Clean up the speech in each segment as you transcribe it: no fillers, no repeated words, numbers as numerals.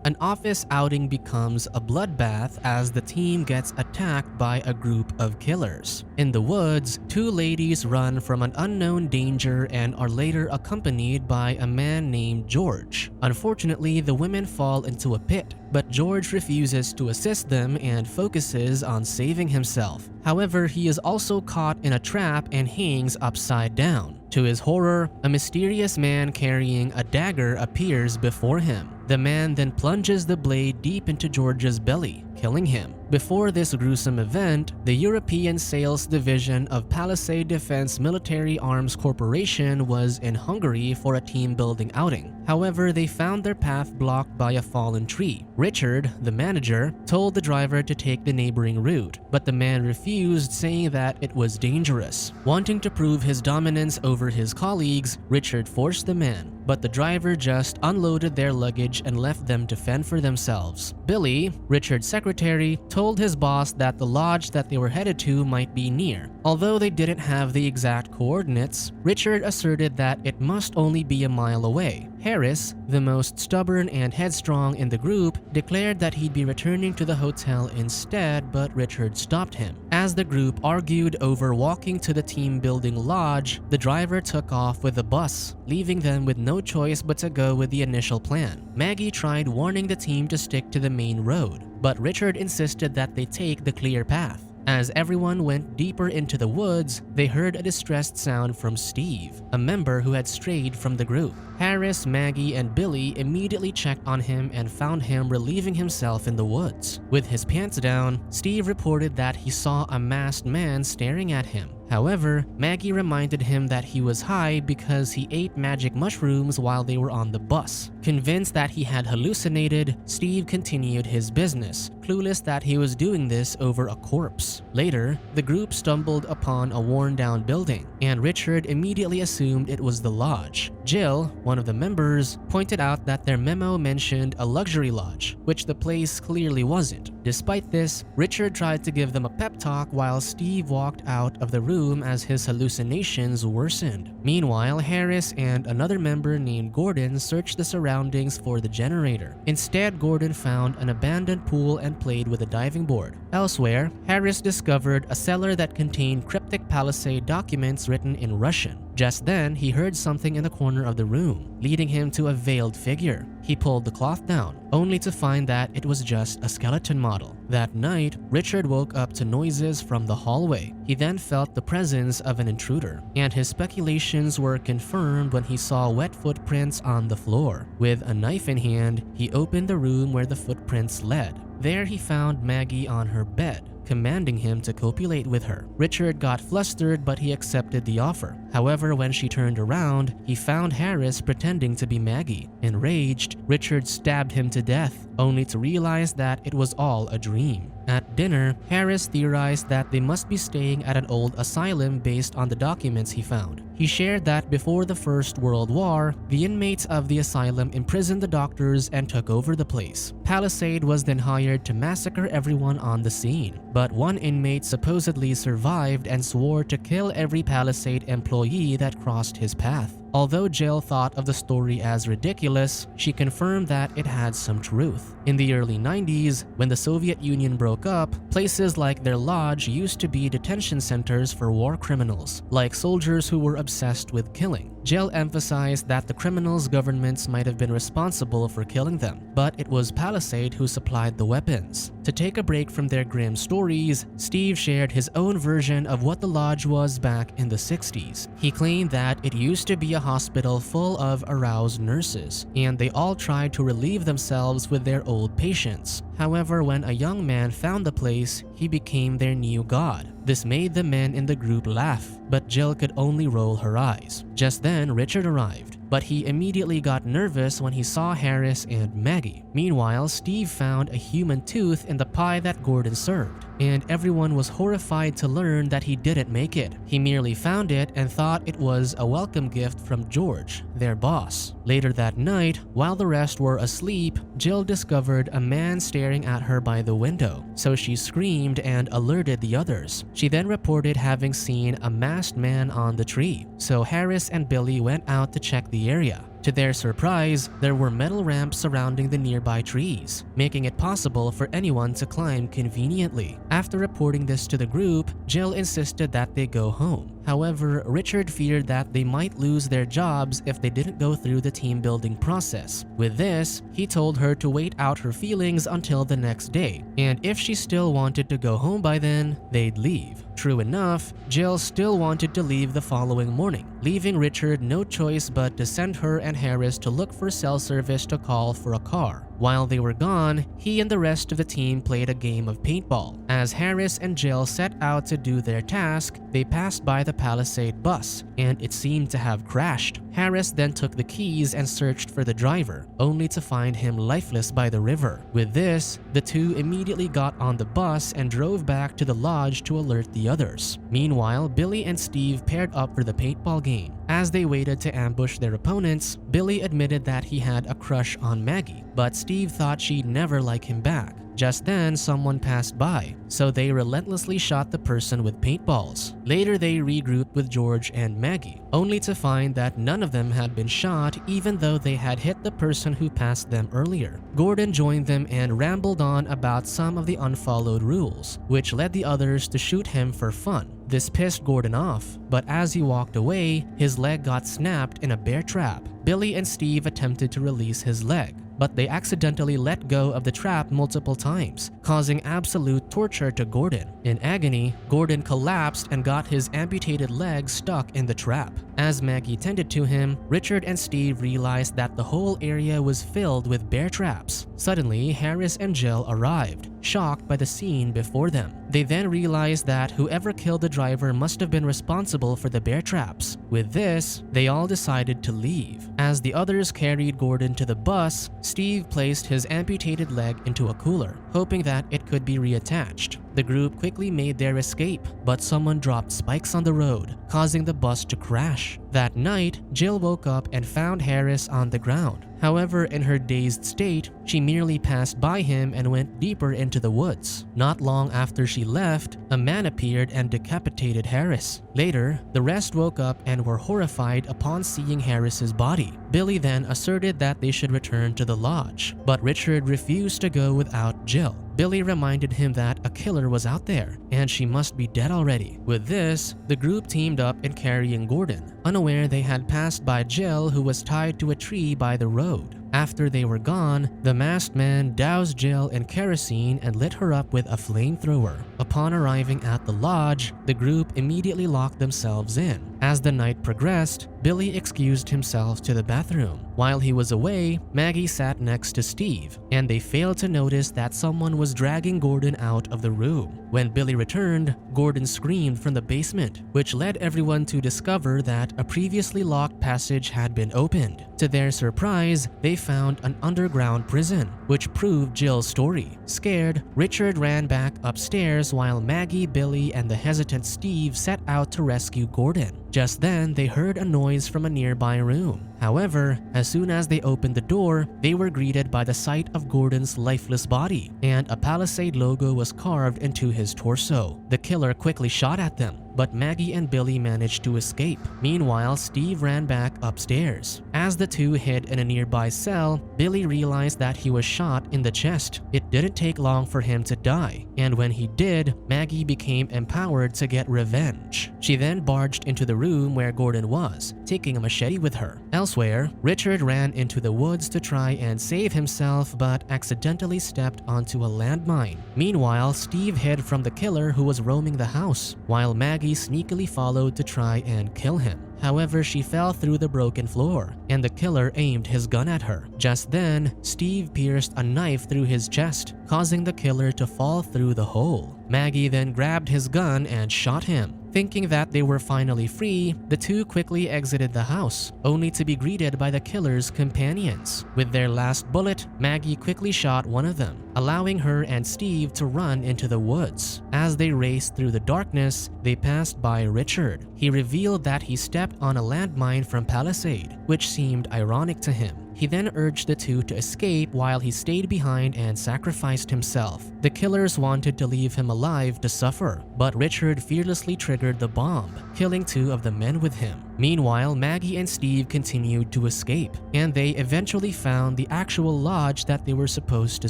an office outing becomes a bloodbath as the team gets attacked by a group of killers. In the woods, two ladies run from an unknown danger and are later accompanied by a man named George. Unfortunately, the women fall into a pit, but George refuses to assist them and focuses on saving himself. However, he is also caught in a trap and hangs upside down. To his horror, a mysterious man carrying a dagger appears before him. The man then plunges the blade deep into George's belly, killing him. Before this gruesome event, the European Sales Division of Palisade Defense Military Arms Corporation was in Hungary for a team-building outing. However, they found their path blocked by a fallen tree. Richard, the manager, told the driver to take the neighboring route, but the man refused, saying that it was dangerous. Wanting to prove his dominance over his colleagues, Richard forced the man, but the driver just unloaded their luggage and left them to fend for themselves. Billy, Richard's secretary, told his boss that the lodge that they were headed to might be near. Although they didn't have the exact coordinates, Richard asserted that it must only be a mile away. Harris, the most stubborn and headstrong in the group, declared that he'd be returning to the hotel instead, but Richard stopped him. As the group argued over walking to the team-building lodge, the driver took off with the bus, leaving them with no choice but to go with the initial plan. Maggie tried warning the team to stick to the main road, but Richard insisted that they take the clear path. As everyone went deeper into the woods, they heard a distressed sound from Steve, a member who had strayed from the group. Harris, Maggie, and Billy immediately checked on him and found him relieving himself in the woods. With his pants down, Steve reported that he saw a masked man staring at him. However, Maggie reminded him that he was high because he ate magic mushrooms while they were on the bus. Convinced that he had hallucinated, Steve continued his business, clueless that he was doing this over a corpse. Later, the group stumbled upon a worn-down building, and Richard immediately assumed it was the lodge. Jill, one of the members, pointed out that their memo mentioned a luxury lodge, which the place clearly wasn't. Despite this, Richard tried to give them a pep talk while Steve walked out of the room as his hallucinations worsened. Meanwhile, Harris and another member named Gordon searched the surroundings for the generator. Instead, Gordon found an abandoned pool and played with a diving board. Elsewhere, Harris discovered a cellar that contained cryptic Palisade documents written in Russian. Just then, he heard something in the corner of the room, leading him to a veiled figure. He pulled the cloth down, only to find that it was just a skeleton model. That night, Richard woke up to noises from the hallway. He then felt the presence of an intruder, and his speculations were confirmed when he saw wet footprints on the floor. With a knife in hand, he opened the room where the footprints led. There he found Maggie on her bed, commanding him to copulate with her. Richard got flustered, but he accepted the offer. However, when she turned around, he found Harris pretending to be Maggie. Enraged, Richard stabbed him to death, only to realize that it was all a dream. At dinner, Harris theorized that they must be staying at an old asylum based on the documents he found. He shared that before the First World War, the inmates of the asylum imprisoned the doctors and took over the place. Palisade was then hired to massacre everyone on the scene, but one inmate supposedly survived and swore to kill every Palisade employee that crossed his path. Although Jill thought of the story as ridiculous, she confirmed that it had some truth. In the early 90s, when the Soviet Union broke up, places like their lodge used to be detention centers for war criminals, like soldiers who were obsessed with killing. Jill emphasized that the criminals' governments might have been responsible for killing them, but it was Palisade who supplied the weapons. To take a break from their grim stories, Steve shared his own version of what the lodge was back in the 60s. He claimed that it used to be a hospital full of aroused nurses, and they all tried to relieve themselves with their old patients. However, when a young man found the place, he became their new god. This made the men in the group laugh, but Jill could only roll her eyes. Just then, Richard arrived, but he immediately got nervous when he saw Harris and Maggie. Meanwhile, Steve found a human tooth in the pie that Gordon served, and everyone was horrified to learn that he didn't make it. He merely found it and thought it was a welcome gift from George, their boss. Later that night, while the rest were asleep, Jill discovered a man staring at her by the window, so she screamed and alerted the others. She then reported having seen a masked man on the tree, so Harris and Billy went out to check the area. To their surprise, there were metal ramps surrounding the nearby trees, making it possible for anyone to climb conveniently. After reporting this to the group, Jill insisted that they go home. However, Richard feared that they might lose their jobs if they didn't go through the team building process. With this, he told her to wait out her feelings until the next day, and if she still wanted to go home by then, they'd leave. True enough, Jill still wanted to leave the following morning, leaving Richard no choice but to send her and Harris to look for cell service to call for a car. While they were gone, he and the rest of the team played a game of paintball. As Harris and Jill set out to do their task, they passed by the Palisade bus, and it seemed to have crashed. Harris then took the keys and searched for the driver, only to find him lifeless by the river. With this, the two immediately got on the bus and drove back to the lodge to alert the others. Meanwhile, Billy and Steve paired up for the paintball game. As they waited to ambush their opponents, Billy admitted that he had a crush on Maggie, but Steve thought she'd never like him back. Just then, someone passed by, so they relentlessly shot the person with paintballs. Later, they regrouped with George and Maggie, only to find that none of them had been shot even though they had hit the person who passed them earlier. Gordon joined them and rambled on about some of the unfollowed rules, which led the others to shoot him for fun. This pissed Gordon off, but as he walked away, his leg got snapped in a bear trap. Billy and Steve attempted to release his leg, but they accidentally let go of the trap multiple times, causing absolute torture to Gordon. In agony, Gordon collapsed and got his amputated leg stuck in the trap. As Maggie tended to him, Richard and Steve realized that the whole area was filled with bear traps. Suddenly, Harris and Jill arrived, shocked by the scene before them. They then realized that whoever killed the driver must have been responsible for the bear traps. With this, they all decided to leave. As the others carried Gordon to the bus, Steve placed his amputated leg into a cooler, hoping that it could be reattached. The group quickly made their escape, but someone dropped spikes on the road, causing the bus to crash. That night, Jill woke up and found Harris on the ground. However, in her dazed state, she merely passed by him and went deeper into the woods. Not long after she left, a man appeared and decapitated Harris. Later, the rest woke up and were horrified upon seeing Harris's body. Billy then asserted that they should return to the lodge, but Richard refused to go without Jill. Billy reminded him that a killer was out there, and she must be dead already. With this, the group teamed up in carrying Gordon, unaware they had passed by Jill, who was tied to a tree by the road. After they were gone, the masked man doused Jill in kerosene and lit her up with a flamethrower. Upon arriving at the lodge, the group immediately locked themselves in. As the night progressed, Billy excused himself to the bathroom. While he was away, Maggie sat next to Steve, and they failed to notice that someone was dragging Gordon out of the room. When Billy returned, Gordon screamed from the basement, which led everyone to discover that a previously locked passage had been opened. To their surprise, they found an underground prison, which proved Jill's story. Scared, Richard ran back upstairs while Maggie, Billy, and the hesitant Steve set out to rescue Gordon. Just then, they heard a noise from a nearby room. However, as soon as they opened the door, they were greeted by the sight of Gordon's lifeless body, and a Palisade logo was carved into his torso. The killer quickly shot at them, but Maggie and Billy managed to escape. Meanwhile, Steve ran back upstairs. As the two hid in a nearby cell, Billy realized that he was shot in the chest. It didn't take long for him to die, and when he did, Maggie became empowered to get revenge. She then barged into the room where Gordon was, taking a machete with her. Elsewhere, Richard ran into the woods to try and save himself, but accidentally stepped onto a landmine. Meanwhile, Steve hid from the killer who was roaming the house, while Maggie sneakily followed to try and kill him. However, she fell through the broken floor, and the killer aimed his gun at her. Just then, Steve pierced a knife through his chest, causing the killer to fall through the hole. Maggie then grabbed his gun and shot him. Thinking that they were finally free, the two quickly exited the house, only to be greeted by the killer's companions. With their last bullet, Maggie quickly shot one of them, allowing her and Steve to run into the woods. As they raced through the darkness, they passed by Richard. He revealed that he stepped on a landmine from Palisade, which seemed ironic to him. He then urged the two to escape while he stayed behind and sacrificed himself. The killers wanted to leave him alive to suffer, but Richard fearlessly triggered the bomb, killing 2 of the men with him. Meanwhile, Maggie and Steve continued to escape, and they eventually found the actual lodge that they were supposed to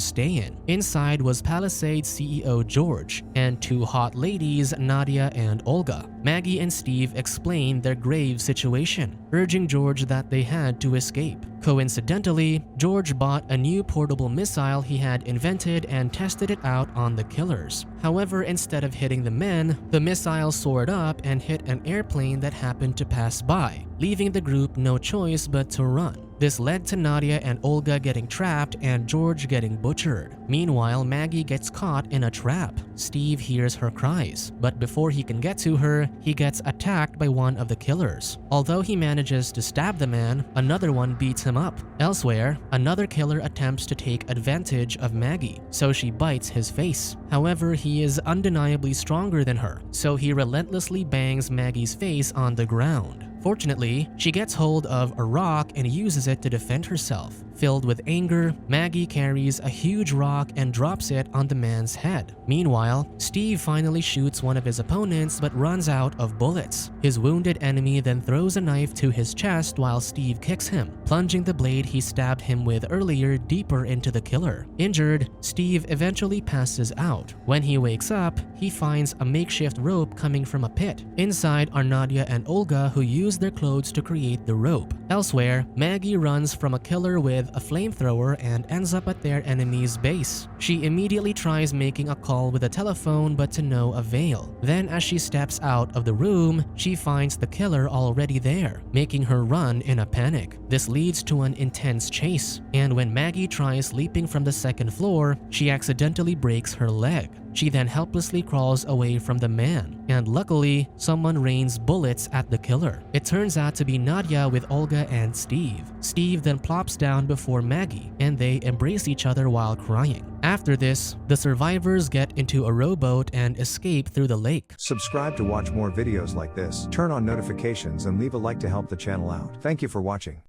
stay in. Inside was Palisade CEO George and 2 hot ladies, Nadia and Olga. Maggie and Steve explained their grave situation, urging George that they had to escape. Coincidentally, George bought a new portable missile he had invented and tested it out on the killers. However, instead of hitting the men, the missile soared up and hit an airplane that happened to pass by, leaving the group no choice but to run. This led to Nadia and Olga getting trapped and George getting butchered. Meanwhile, Maggie gets caught in a trap. Steve hears her cries, but before he can get to her, he gets attacked by one of the killers. Although he manages to stab the man, another one beats him up. Elsewhere, another killer attempts to take advantage of Maggie, so she bites his face. However, he is undeniably stronger than her, so he relentlessly bangs Maggie's face on the ground. Fortunately, she gets hold of a rock and uses it to defend herself. Filled with anger, Maggie carries a huge rock and drops it on the man's head. Meanwhile, Steve finally shoots one of his opponents but runs out of bullets. His wounded enemy then throws a knife to his chest while Steve kicks him, plunging the blade he stabbed him with earlier deeper into the killer. Injured, Steve eventually passes out. When he wakes up, he finds a makeshift rope coming from a pit. Inside are Nadia and Olga, who use their clothes to create the rope. Elsewhere, Maggie runs from a killer with a flamethrower and ends up at their enemy's base. She immediately tries making a call with a telephone but to no avail. Then as she steps out of the room, she finds the killer already there, making her run in a panic. This leads to an intense chase, and when Maggie tries leaping from the 2nd floor, she accidentally breaks her leg. She then helplessly crawls away from the man, and luckily, someone rains bullets at the killer. It turns out to be Nadia with Olga and Steve. Steve then plops down before Maggie, and they embrace each other while crying. After this, the survivors get into a rowboat and escape through the lake. Subscribe to watch more videos like this, turn on notifications and leave a like to help the channel out. Thank you for watching.